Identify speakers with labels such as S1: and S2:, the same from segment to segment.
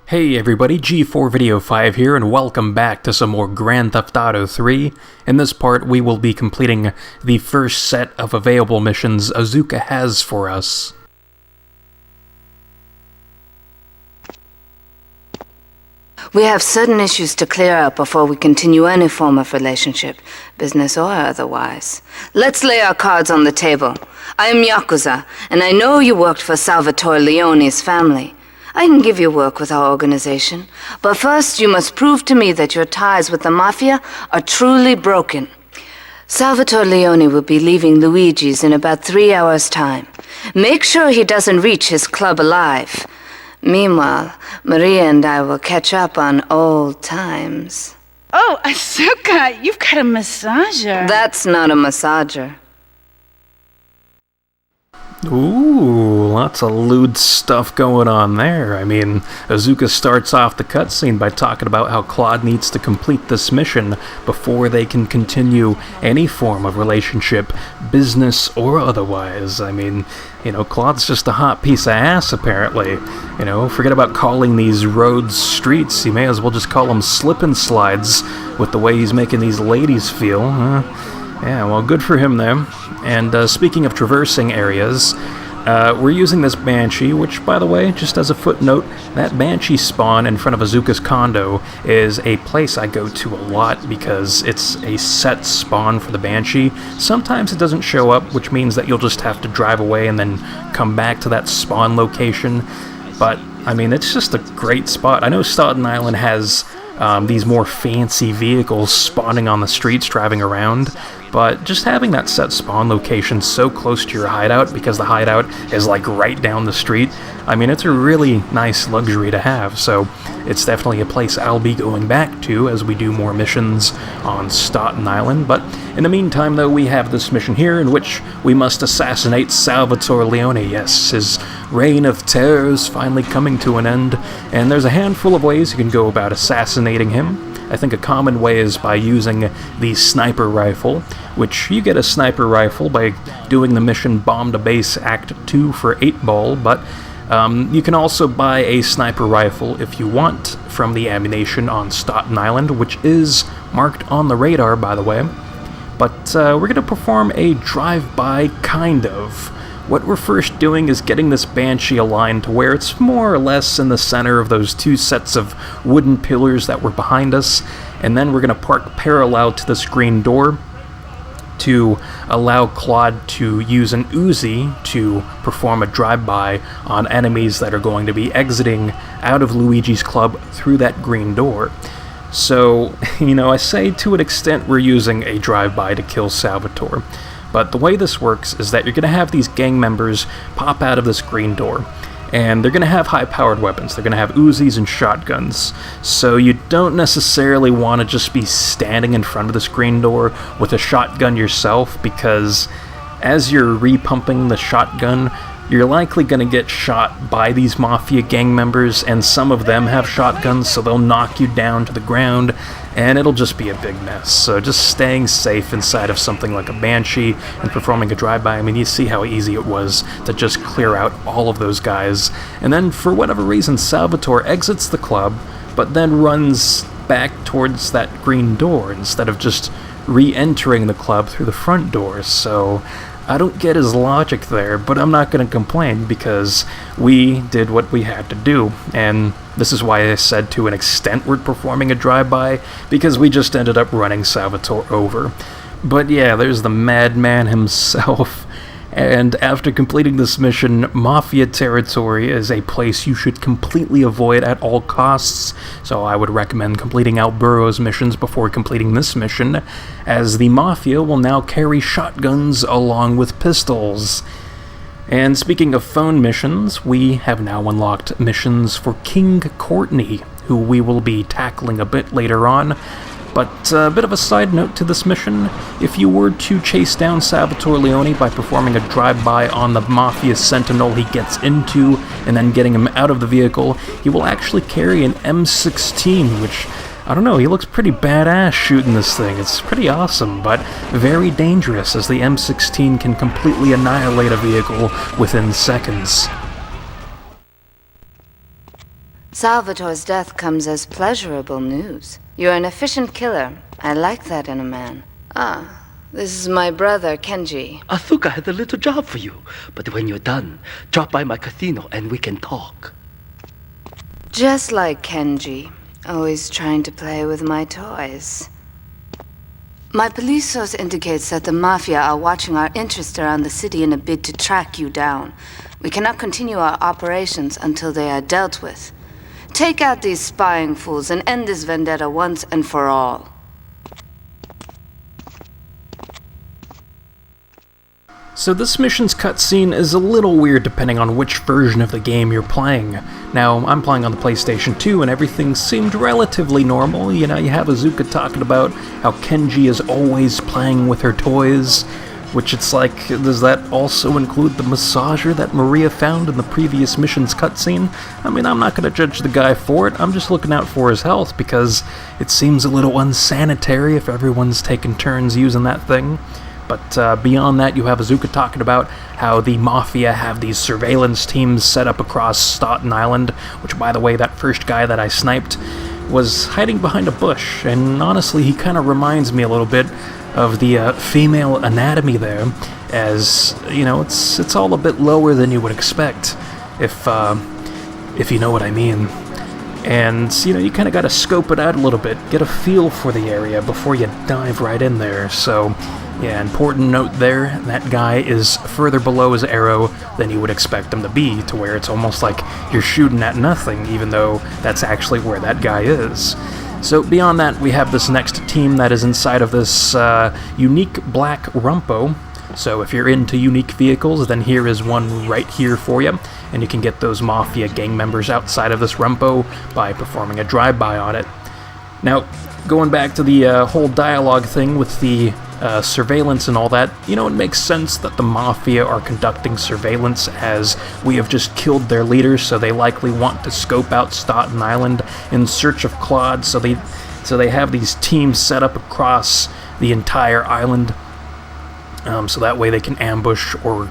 S1: Hey everybody, G4 Video 5 here, and welcome back to some more Grand Theft Auto 3. In this part, we will be completing the first set of available missions Asuka has for us.
S2: We have certain issues to clear up before we continue any form of relationship, business or otherwise. Let's lay our cards on the table. I am Yakuza, and I know you worked for Salvatore Leone's family. I can give you work with our organization, but first you must prove to me that your ties with the Mafia are truly broken. Salvatore Leone will be leaving Luigi's in about 3 hours' time. Make sure he doesn't reach his club alive. Meanwhile, Maria and I will catch up on old times.
S3: Oh, Asuka, you've got a massager.
S2: That's not a massager.
S1: Ooh, lots of lewd stuff going on there. I mean, Asuka starts off the cutscene by talking about how Claude needs to complete this mission before they can continue any form of relationship, business or otherwise. I mean, you know, Claude's just a hot piece of ass, apparently. You know, forget about calling these roads streets. You may as well just call them slip and slides with the way he's making these ladies feel. Yeah, well, good for him there. And speaking of traversing areas, we're using this Banshee, which, by the way, just as a footnote, that Banshee spawn in front of Asuka's condo is a place I go to a lot because it's a set spawn for the Banshee. Sometimes it doesn't show up, which means that you'll just have to drive away and then come back to that spawn location. But, I mean, it's just a great spot. I know Staunton Island has these more fancy vehicles spawning on the streets driving around, but just having that set spawn location so close to your hideout, because the hideout is like right down the street, I mean, it's a really nice luxury to have, so it's definitely a place I'll be going back to as we do more missions on Staunton Island. But in the meantime, though, we have this mission here in which we must assassinate Salvatore Leone. Yes, his reign of terror is finally coming to an end, and there's a handful of ways you can go about assassinating him. I think a common way is by using the sniper rifle, which you get a sniper rifle by doing the mission Bomb to Base Act 2 for 8 Ball, but you can also buy a sniper rifle if you want from the ammunition on Staunton Island, which is marked on the radar, by the way. But we're going to perform a drive-by, kind of. What we're first doing is getting this Banshee aligned to where it's more or less in the center of those two sets of wooden pillars that were behind us, and then we're going to park parallel to this green door to allow Claude to use an Uzi to perform a drive-by on enemies that are going to be exiting out of Luigi's club through that green door. So, you know, I say to an extent we're using a drive-by to kill Salvatore. But the way this works is that you're going to have these gang members pop out of this green door, and they're going to have high-powered weapons. They're going to have Uzis and shotguns, so you don't necessarily want to just be standing in front of this green door with a shotgun yourself, because as you're repumping the shotgun, you're likely going to get shot by these Mafia gang members, and some of them have shotguns, so they'll knock you down to the ground, and it'll just be a big mess. So just staying safe inside of something like a Banshee and performing a drive-by, I mean, you see how easy it was to just clear out all of those guys. And then, for whatever reason, Salvatore exits the club, but then runs back towards that green door instead of just re-entering the club through the front door. So I don't get his logic there, but I'm not going to complain because we did what we had to do. And this is why I said to an extent we're performing a drive-by, because we just ended up running Salvatore over. But yeah, there's the madman himself. And after completing this mission, Mafia territory is a place you should completely avoid at all costs, so I would recommend completing Alburo's missions before completing this mission, as the Mafia will now carry shotguns along with pistols. And speaking of phone missions, we have now unlocked missions for King Courtney, who we will be tackling a bit later on. But a bit of a side note to this mission, if you were to chase down Salvatore Leone by performing a drive-by on the Mafia Sentinel he gets into and then getting him out of the vehicle, he will actually carry an M16, which, I don't know, he looks pretty badass shooting this thing. It's pretty awesome, but very dangerous, as the M16 can completely annihilate a vehicle within seconds.
S2: Salvatore's death comes as pleasurable news. You're an efficient killer. I like that in a man. Ah, this is my brother, Kenji.
S4: Asuka has a little job for you, but when you're done, drop by my casino and we can talk.
S2: Just like Kenji, always trying to play with my toys. My police source indicates that the Mafia are watching our interests around the city in a bid to track you down. We cannot continue our operations until they are dealt with. Take out these spying fools and end this vendetta once and for all.
S1: So this mission's cutscene is a little weird depending on which version of the game you're playing. Now, I'm playing on the PlayStation 2 and everything seemed relatively normal. You know, you have Asuka talking about how Kenji is always playing with her toys, which it's like, does that also include the massager that Maria found in the previous mission's cutscene? I mean, I'm not going to judge the guy for it, I'm just looking out for his health because it seems a little unsanitary if everyone's taking turns using that thing. But beyond that, you have Asuka talking about how the Mafia have these surveillance teams set up across Staunton Island, which, by the way, that first guy that I sniped was hiding behind a bush, and honestly, he kind of reminds me a little bit of the female anatomy there, as, you know, it's all a bit lower than you would expect, if you know what I mean. And, you know, you kind of got to scope it out a little bit, get a feel for the area before you dive right in there, so... yeah, important note there, that guy is further below his arrow than you would expect him to be, to where it's almost like you're shooting at nothing, even though that's actually where that guy is. So beyond that, we have this next team that is inside of this unique black Rumpo. So if you're into unique vehicles, then here is one right here for you, and you can get those Mafia gang members outside of this Rumpo by performing a drive-by on it. Now, going back to the whole dialogue thing with the surveillance and all that, you know, it makes sense that the Mafia are conducting surveillance as we have just killed their leaders, so they likely want to scope out Staunton Island in search of Claude, so they have these teams set up across the entire island, so that way they can ambush or,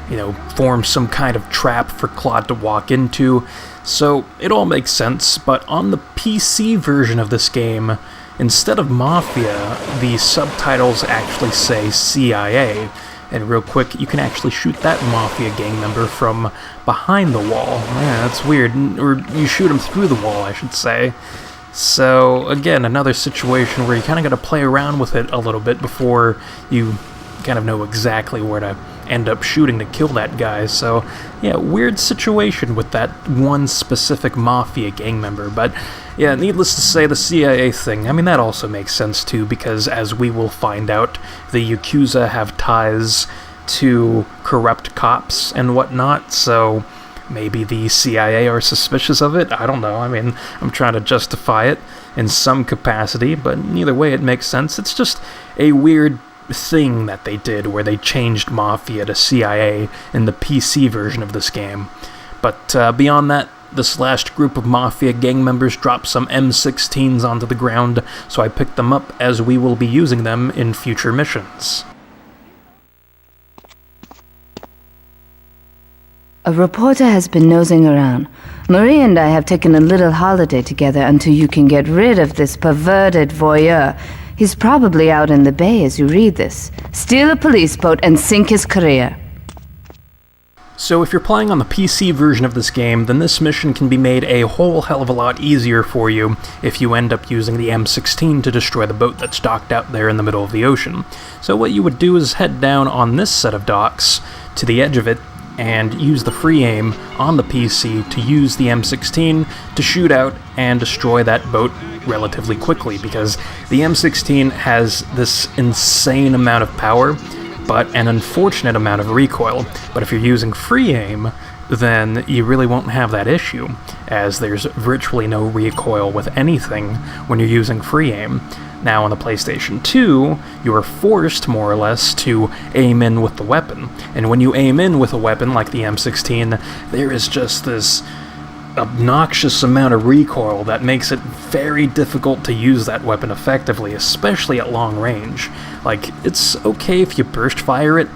S1: you know, form some kind of trap for Claude to walk into. So it all makes sense, but on the PC version of this game, instead of Mafia, the subtitles actually say CIA, and real quick, you can actually shoot that Mafia gang member from behind the wall. Yeah, that's weird, or you shoot him through the wall, I should say. So, again, another situation where you kind of got to play around with it a little bit before you kind of know exactly where to end up shooting to kill that guy. So, yeah, weird situation with that one specific Mafia gang member, but yeah, needless to say, the CIA thing, I mean, that also makes sense too, because as we will find out, the Yakuza have ties to corrupt cops and whatnot, so maybe the CIA are suspicious of it. I don't know. I mean, I'm trying to justify it in some capacity, but either way, it makes sense. It's just a weird thing that they did where they changed Mafia to CIA in the PC version of this game. But beyond that, this last group of Mafia gang members dropped some M16s onto the ground, so I picked them up as we will be using them in future missions.
S2: A reporter has been nosing around. Marie and I have taken a little holiday together until you can get rid of this perverted voyeur. He's probably out in the bay as you read this. Steal a police boat and sink his career.
S1: So if you're playing on the PC version of this game, then this mission can be made a whole hell of a lot easier for you if you end up using the M16 to destroy the boat that's docked out there in the middle of the ocean. So what you would do is head down on this set of docks to the edge of it and use the free aim on the PC to use the M16 to shoot out and destroy that boat relatively quickly, because the M16 has this insane amount of power, but an unfortunate amount of recoil. But if you're using free aim, then you really won't have that issue, as there's virtually no recoil with anything when you're using free aim. Now on the PlayStation 2, you are forced, more or less, to aim in with the weapon. And when you aim in with a weapon like the M16, there is just this obnoxious amount of recoil that makes it very difficult to use that weapon effectively, especially at long range. Like, it's okay if you burst fire it,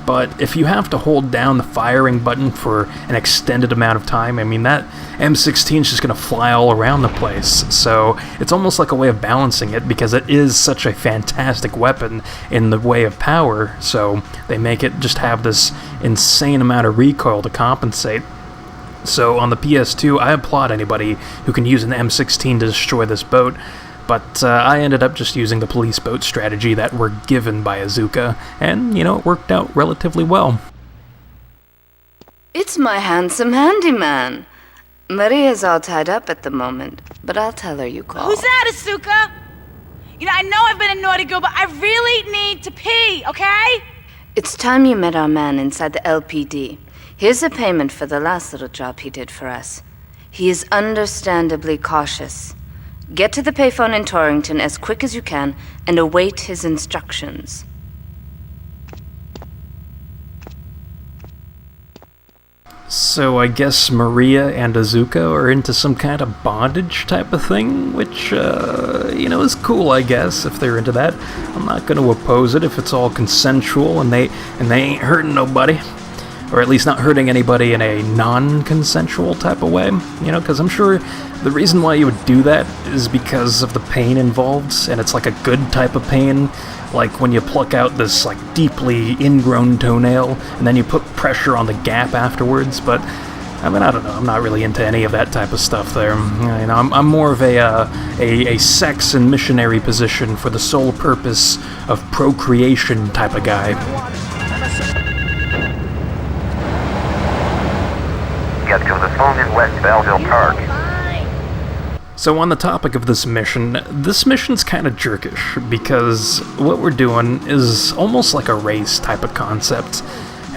S1: but if you have to hold down the firing button for an extended amount of time, I mean, that M16 is just going to fly all around the place. So it's almost like a way of balancing it, because it is such a fantastic weapon in the way of power, so they make it just have this insane amount of recoil to compensate. So on the PS2, I applaud anybody who can use an M16 to destroy this boat, but I ended up just using the police boat strategy that we're given by Asuka, and, it worked out relatively well.
S2: It's my handsome handyman. Maria's all tied up at the moment, but I'll tell her you called.
S3: Who's that, Asuka? I know I've been a naughty girl, but I really need to pee, okay?
S2: It's time you met our man inside the LPD. Here's a payment for the last little job he did for us. He is understandably cautious. Get to the payphone in Torrington as quick as you can and await his instructions.
S1: So I guess Maria and Asuka are into some kind of bondage type of thing, which, is cool, I guess, if they're into that. I'm not going to oppose it if it's all consensual and they ain't hurting nobody. Or at least not hurting anybody in a non-consensual type of way, because I'm sure the reason why you would do that is because of the pain involved, and it's like a good type of pain, like when you pluck out this like deeply ingrown toenail, and then you put pressure on the gap afterwards. But I mean, I don't know, I'm not really into any of that type of stuff there. I'm more of a sex and missionary position for the sole purpose of procreation type of guy.
S5: Get to the phone in West Belleville Park.
S1: So on the topic of this mission's kind of jerkish, because what we're doing is almost like a race type of concept,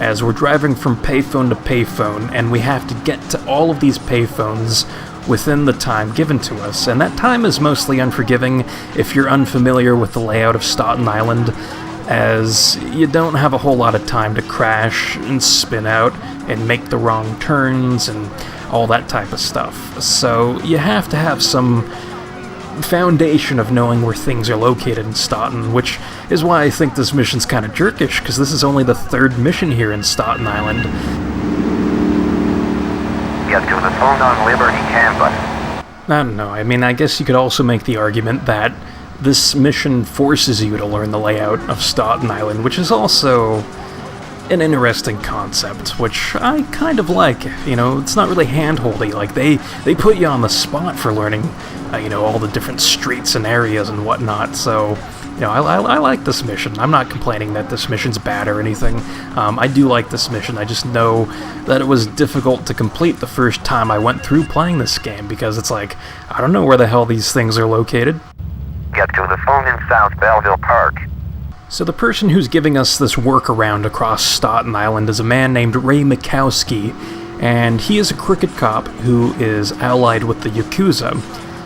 S1: as we're driving from payphone to payphone, and we have to get to all of these payphones within the time given to us, and that time is mostly unforgiving if you're unfamiliar with the layout of Staunton Island, as you don't have a whole lot of time to crash and spin out and make the wrong turns and all that type of stuff. So you have to have some foundation of knowing where things are located in Staunton, which is why I think this mission's kind of jerkish, because this is only the third mission here in Staunton Island.
S5: Get to the phone on Liberty Campus.
S1: I don't know, I mean, I guess you could also make the argument that this mission forces you to learn the layout of Staunton Island, which is also an interesting concept, which I kind of like. It's not really hand-holdy. Like, they put you on the spot for learning, all the different streets and areas and whatnot, so, I like this mission. I'm not complaining that this mission's bad or anything. I do like this mission. I just know that it was difficult to complete the first time I went through playing this game, because it's like, I don't know where the hell these things are located.
S5: Get to the phone in South Belleville Park.
S1: So the person who's giving us this workaround across Staunton Island is a man named Ray Mikowski, and he is a crooked cop who is allied with the Yakuza.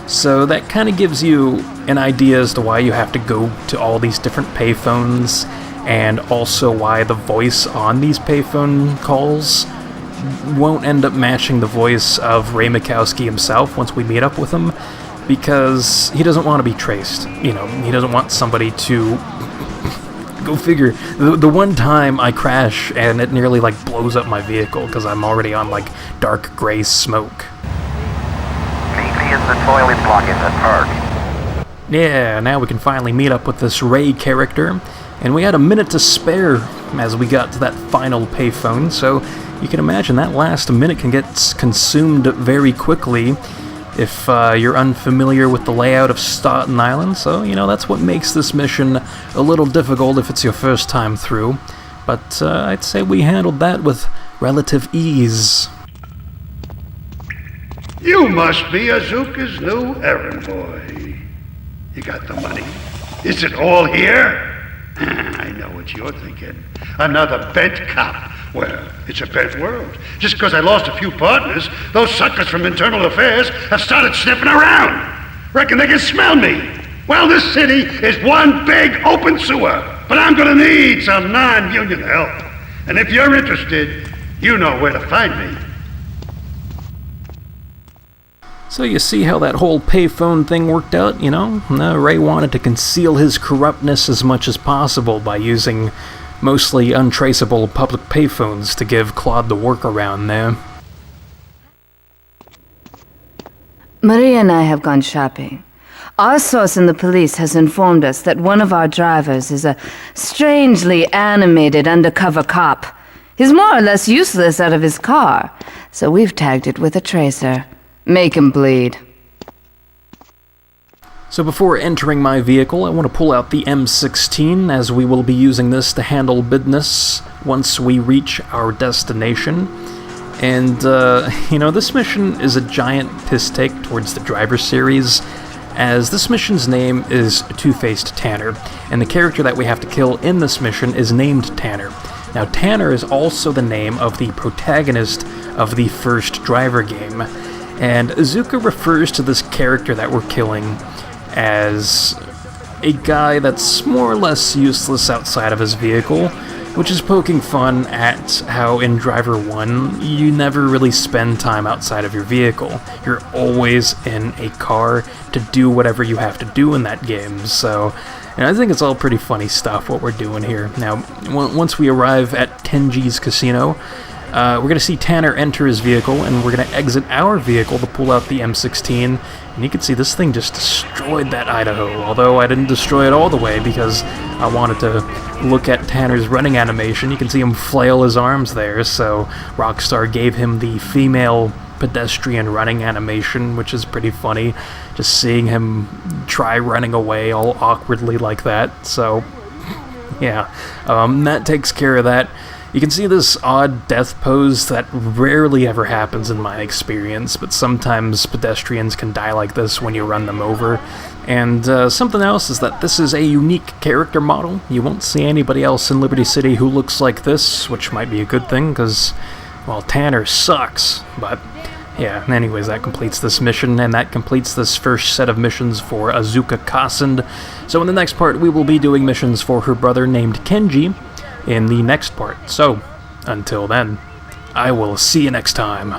S1: So that kind of gives you an idea as to why you have to go to all these different payphones, and also why the voice on these payphone calls won't end up matching the voice of Ray Mikowski himself once we meet up with him, because he doesn't want to be traced. He doesn't want somebody to... Go figure. The one time I crash and it nearly blows up my vehicle because I'm already on dark gray smoke.
S5: Meet me in the toilet block in the park.
S1: Yeah, now we can finally meet up with this Ray character, and we had a minute to spare as we got to that final payphone, so you can imagine that last minute can get consumed very quickly if you're unfamiliar with the layout of Staunton Island, so, that's what makes this mission a little difficult if it's your first time through, but I'd say we handled that with relative ease.
S6: You must be Azuka's new errand boy. You got the money. Is it all here? I know what you're thinking. Another bent cop. Well, it's a bent world. Just because I lost a few partners, those suckers from Internal Affairs have started sniffing around. Reckon they can smell me. Well, this city is one big open sewer, but I'm gonna need some non-union help. And if you're interested, you know where to find me.
S1: So you see how that whole payphone thing worked out, Ray wanted to conceal his corruptness as much as possible by using mostly untraceable public payphones to give Claude the workaround there.
S2: Maria and I have gone shopping. Our source in the police has informed us that one of our drivers is a strangely animated undercover cop. He's more or less useless out of his car, so we've tagged it with a tracer. Make him bleed.
S1: So before entering my vehicle, I want to pull out the M16, as we will be using this to handle business once we reach our destination. And, this mission is a giant piss take towards the Driver series, as this mission's name is Two-Faced Tanner, and the character that we have to kill in this mission is named Tanner. Now, Tanner is also the name of the protagonist of the first Driver game, and Asuka refers to this character that we're killing as a guy that's more or less useless outside of his vehicle, which is poking fun at how in Driver 1, you never really spend time outside of your vehicle. You're always in a car to do whatever you have to do in that game, so I think it's all pretty funny stuff what we're doing here. Now, once we arrive at Kenji's casino, we're going to see Tanner enter his vehicle, and we're going to exit our vehicle to pull out the M16, and you can see this thing just destroyed that Idaho, although I didn't destroy it all the way because I wanted to look at Tanner's running animation. You can see him flail his arms there, so Rockstar gave him the female pedestrian running animation, which is pretty funny, just seeing him try running away all awkwardly like that, so yeah, that takes care of that. You can see this odd death pose that rarely ever happens in my experience, but sometimes pedestrians can die like this when you run them over. And something else is that this is a unique character model. You won't see anybody else in Liberty City who looks like this, which might be a good thing, because, well, Tanner sucks. But, yeah, anyways, that completes this mission, and that completes this first set of missions for Asuka Kasen. So in the next part, we will be doing missions for her brother named Kenji in the next part. So, until then, I will see you next time.